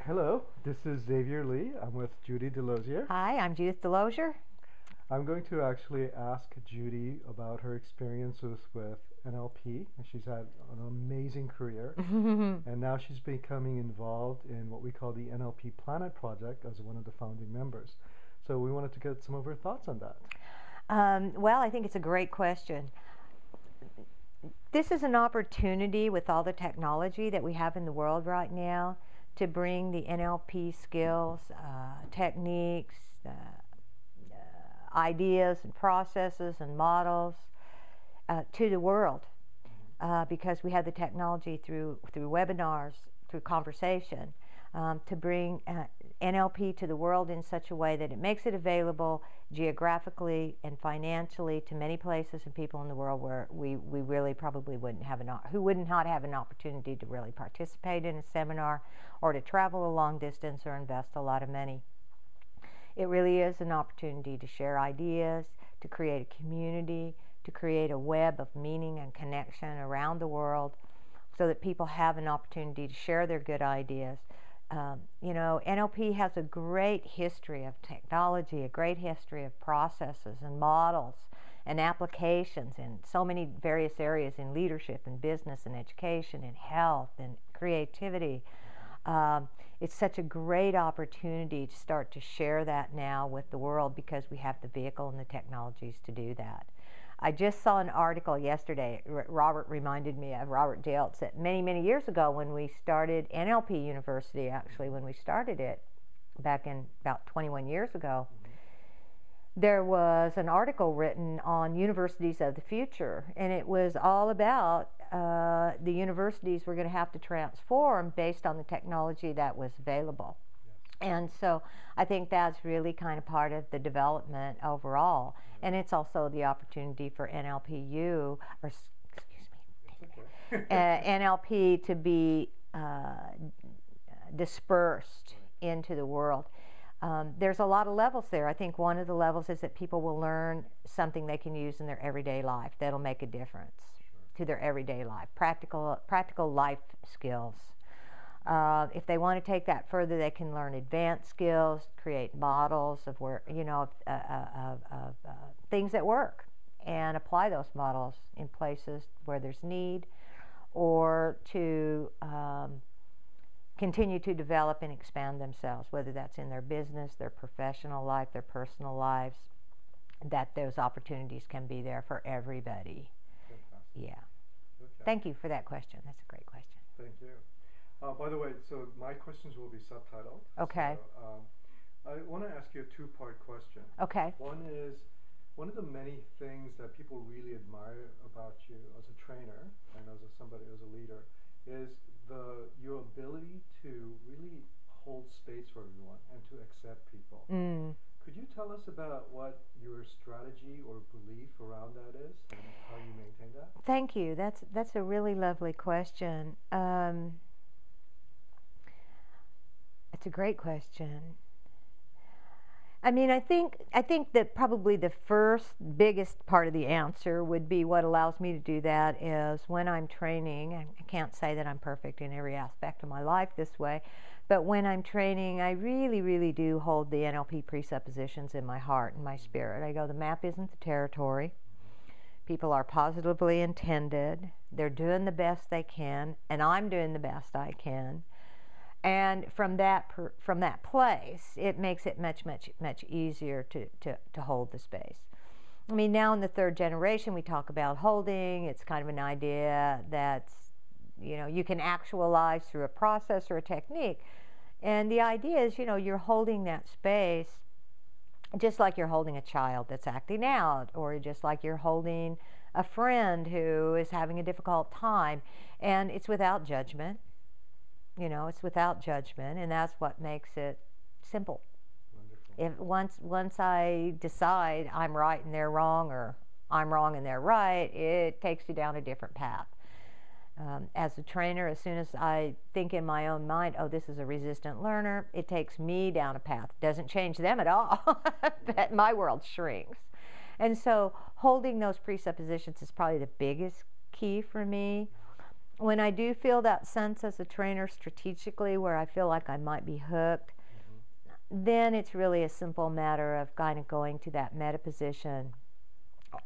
Hello, this is Xavier Lee. I'm with Judy DeLozier. Hi, I'm Judith DeLozier. I'm going to actually ask Judy about her experiences with NLP. She's had an amazing career, and now she's becoming involved in what we call the NLP Planet Project as one of the founding members. So we wanted to get some of her thoughts on that. Well, I think it's a great question. This is an opportunity with all the technology that we have in the world right now to bring the NLP skills, techniques, ideas and processes and models to the world because we have the technology through webinars, through conversation, to bring NLP to the world in such a way that it makes it available geographically and financially to many places and people in the world where we really probably wouldn't not have an opportunity to really participate in a seminar or to travel a long distance or invest a lot of money. It really is an opportunity to share ideas, to create a community, to create a web of meaning and connection around the world so that people have an opportunity to share their good ideas. NLP has a great history of technology, a great history of processes and models and applications in so many various areas in leadership and business and education and health and creativity. It's such a great opportunity to start to share that now with the world because we have the vehicle and the technologies to do that. I just saw an article yesterday. Robert reminded me of Robert Jeltz that many, many years ago when we started NLP University, actually, when we started it back in about 21 years ago, there was an article written on universities of the future, and it was all about the universities were going to have to transform based on the technology that was available. Yes. And so I think that's really kind of part of the development overall. And it's also the opportunity for NLPU, or NLP to be dispersed into the world. There's a lot of levels there. I think one of the levels is that people will learn something they can use in their everyday life that'll make a difference to their everyday life, practical life skills. If they want to take that further, they can learn advanced skills, create models of where things that work, and apply those models in places where there's need, or to continue to develop and expand themselves, whether that's in their business, their professional life, their personal lives. That those opportunities can be there for everybody. Yeah. Okay. Thank you for that question. That's a great question. Thank you. By the way, so my questions will be subtitled. Okay. So, I want to ask you a two-part question. Okay. One is, one of the many things that people really admire about you as a trainer and as a leader is your ability to really hold space for everyone and to accept people. Could you tell us about what your strategy or belief around that is and how you maintain that? Thank you. That's a really lovely question. It's a great question. I mean, I think that probably the first biggest part of the answer would be what allows me to do that is when I'm training, and I can't say that I'm perfect in every aspect of my life this way, but when I'm training, I really, really do hold the NLP presuppositions in my heart and my spirit. I go, the map isn't the territory. People are positively intended. They're doing the best they can, and I'm doing the best I can. And from that place, it makes it much, much, much easier to hold the space. I mean, now in the third generation, we talk about holding. It's kind of an idea that's, you can actualize through a process or a technique. And the idea is, you're holding that space just like you're holding a child that's acting out, or just like you're holding a friend who is having a difficult time. And it's without judgment. It's without judgment, and that's what makes it simple. Wonderful. If once I decide I'm right and they're wrong, or I'm wrong and they're right, it takes you down a different path. As a trainer, as soon as I think in my own mind, oh, this is a resistant learner, it takes me down a path. It doesn't change them at all, but my world shrinks. And so holding those presuppositions is probably the biggest key for me. when I do feel that sense as a trainer strategically where I feel like I might be hooked, then it's really a simple matter of kind of going to that meta position.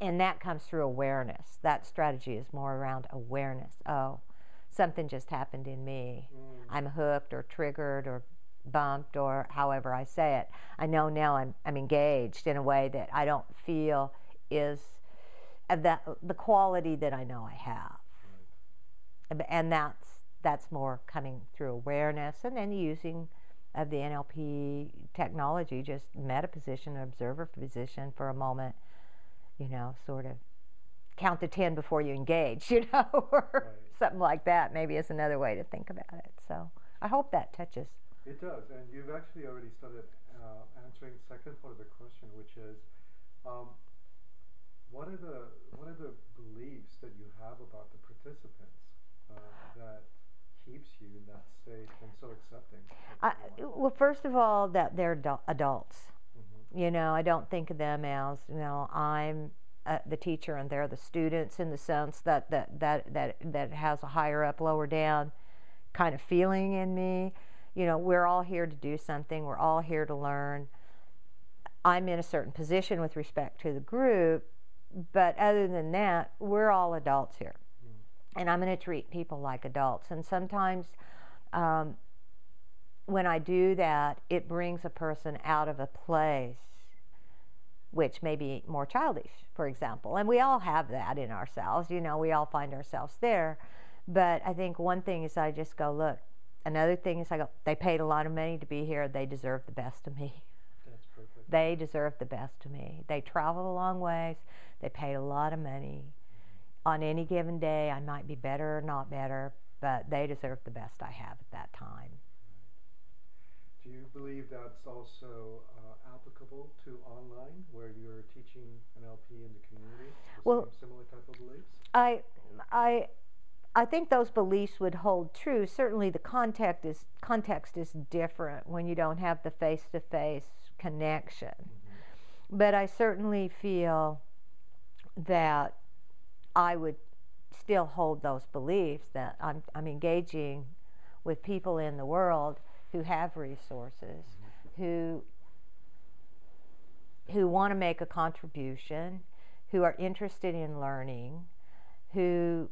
And that comes through awareness. That strategy is more around awareness. Oh, something just happened in me. I'm hooked or triggered or bumped or however I say it. I know now I'm engaged in a way that I don't feel is of the quality that I know I have. Right. And that's more coming through awareness and then using of the NLP technology, just meta position, observer position for a moment, sort of count to 10 before you engage, or right. Something like that maybe is another way to think about it. So I hope that touches. It does, and you've actually already started answering the second part of the question, which is, what are the beliefs that you have about the participants that keeps you in that state and so accepting? Well, first of all, that they're adults. Mm-hmm. I don't think of them as, I'm the teacher and they're the students in the sense that has a higher up, lower down kind of feeling in me. We're all here to do something. We're all here to learn. I'm in a certain position with respect to the group, but other than that, we're all adults here. And I'm going to treat people like adults. And sometimes when I do that, it brings a person out of a place which may be more childish, for example. And we all have that in ourselves. We all find ourselves there. But I think one thing is I just go, look. Another thing is I go, they paid a lot of money to be here. They deserve the best of me. That's perfect. They deserve the best of me. They traveled a long ways. They paid a lot of money. On any given day, I might be better or not better, but they deserve the best I have at that time. Do you believe that's also applicable to online, where you're teaching NLP in the community? Similar type of beliefs? I think those beliefs would hold true. Certainly the context is different when you don't have the face-to-face connection. Mm-hmm. But I certainly feel that I would still hold those beliefs, that I'm engaging with people in the world who have resources, mm-hmm. who want to make a contribution, who are interested in learning, who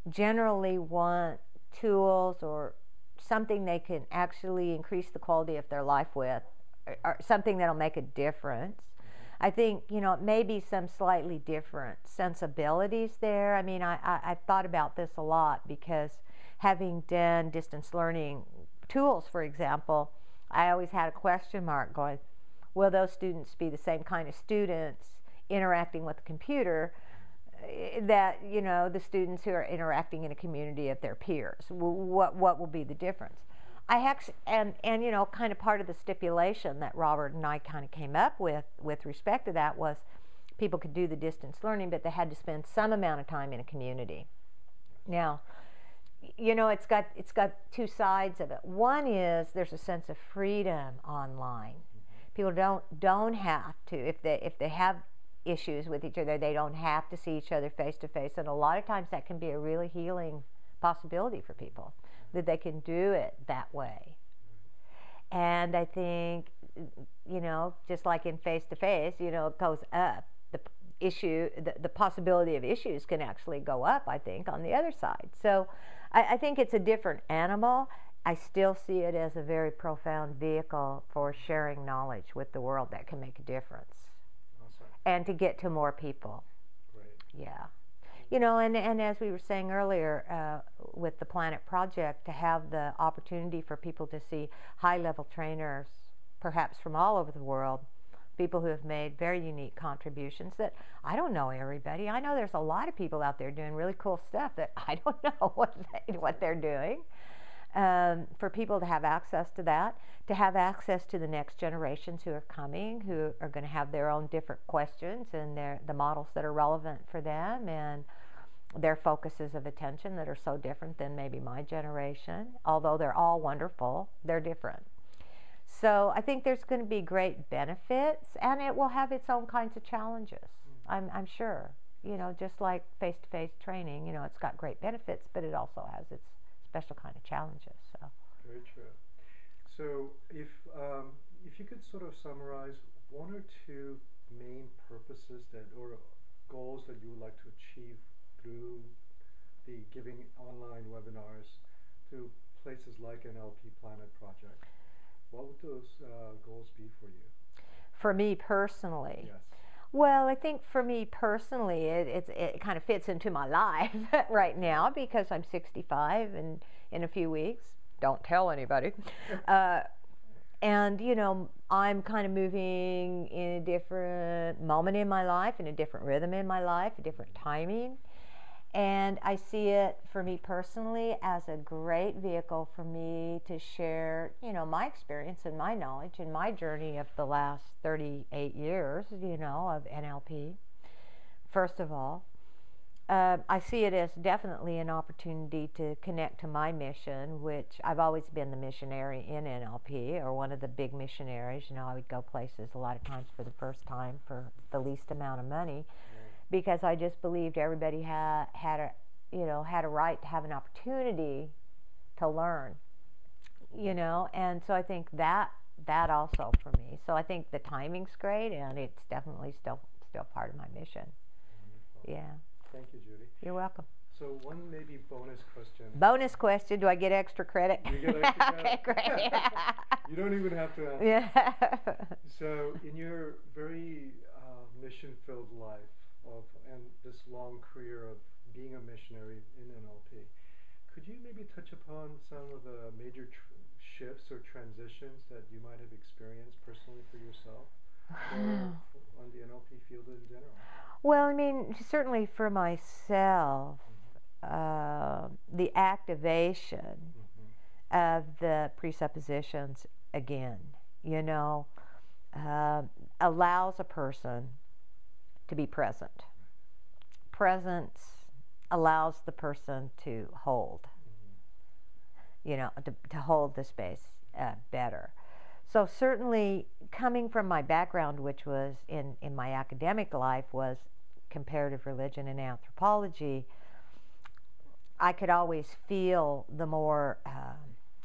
generally want tools or something they can actually increase the quality of their life with, or something that'll make a difference. I think, it may be some slightly different sensibilities there. I mean, I've thought about this a lot because having done distance learning tools, for example, I always had a question mark going, will those students be the same kind of students interacting with the computer that, the students who are interacting in a community of their peers? What will be the difference? And kind of part of the stipulation that Robert and I kind of came up with respect to that was people could do the distance learning, but they had to spend some amount of time in a community. Now, it's got two sides of it. One is there's a sense of freedom online. People don't have to, if they have issues with each other, they don't have to see each other face to face, and a lot of times that can be a really healing possibility for people, that they can do it that way. And I think, just like in face to face, it goes up. The possibility of issues can actually go up, I think, on the other side. So I think it's a different animal. I still see it as a very profound vehicle for sharing knowledge with the world that can make a difference. And to get to more people. Great. Yeah. And as we were saying earlier with the Planet Project, to have the opportunity for people to see high-level trainers, perhaps from all over the world, people who have made very unique contributions that I don't know everybody. I know there's a lot of people out there doing really cool stuff that I don't know what they're doing. For people to have access to that, to have access to the next generations who are coming, who are going to have their own different questions and the models that are relevant for them and their focuses of attention that are so different than maybe my generation. Although they're all wonderful, they're different. So I think there's going to be great benefits, and it will have its own kinds of challenges, I'm sure. just like face-to-face training, it's got great benefits, but it also has its special kind of challenges. So. Very true. So if you could sort of summarize one or two main purposes or goals that you would like to achieve through the giving online webinars to places like NLP Planet Project, what would those goals be for you? For me personally? Yes. Well, I think for me personally, it kind of fits into my life right now because I'm 65 and in a few weeks. Don't tell anybody. And, I'm kind of moving in a different moment in my life, in a different rhythm in my life, a different timing. And I see it for me personally as a great vehicle for me to share, my experience and my knowledge and my journey of the last 38 years, of NLP. First of all, I see it as definitely an opportunity to connect to my mission, which I've always been the missionary in NLP, or one of the big missionaries. I would go places a lot of times for the first time for the least amount of money, because I just believed everybody had a right to have an opportunity to learn, and so I think that also for me. So I think the timing's great, and it's definitely still part of my mission. Wonderful. Yeah. Thank you, Judy. You're welcome. So one maybe bonus question. Bonus question, do I get extra credit? You get extra credit. Okay, great. You don't even have to answer. Yeah. So in your very mission-filled life and this long career of being a missionary in NLP, could you maybe touch upon some of the major shifts or transitions that you might have experienced personally for yourself or on the NLP field in general? Well, certainly for myself, the activation of the presuppositions again, allows a person to be present. Presence allows the person to hold, to hold the space better. So certainly coming from my background, which was in my academic life, was comparative religion and anthropology, I could always feel the more,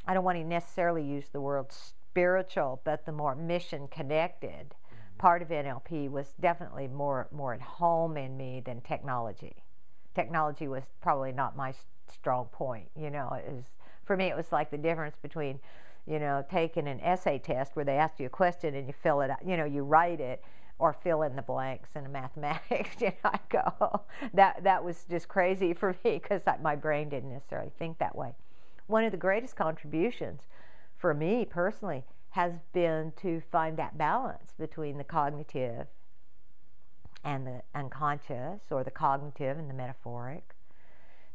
I don't want to necessarily use the word spiritual, but the more mission-connected part of NLP was definitely more at home in me than technology. Technology was probably not my strong point. For me, it was like the difference between taking an essay test where they ask you a question and you fill it out, you write it, or fill in the blanks in mathematics. I go, that was just crazy for me because my brain didn't necessarily think that way. One of the greatest contributions for me personally has been to find that balance between the cognitive and the unconscious, or the cognitive and the metaphoric,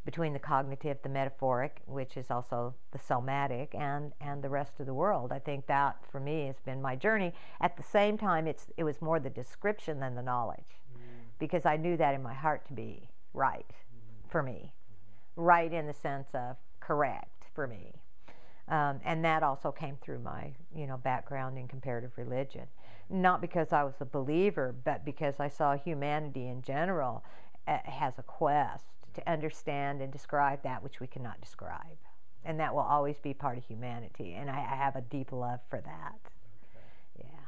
between the cognitive, the metaphoric, which is also the somatic, and the rest of the world. I think that, for me, has been my journey. At the same time, it was more the description than the knowledge, because I knew that in my heart to be right for me, right in the sense of correct for me. And that also came through my, background in comparative religion. Not because I was a believer, but because I saw humanity in general has a quest to understand and describe that which we cannot describe. And that will always be part of humanity. And I have a deep love for that. Okay. Yeah.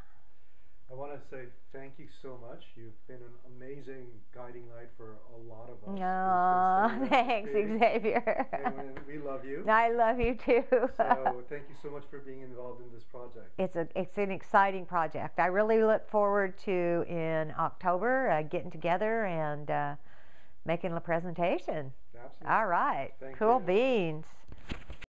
I want to say thank you so much. You've been an amazing guiding light for a lot of us. Oh, thanks, Xavier. And we love you. I love you too. So thank you so much for being involved in this project. It's an exciting project. I really look forward to, in October, getting together and making a presentation. Absolutely. All right. Thank cool you. beans.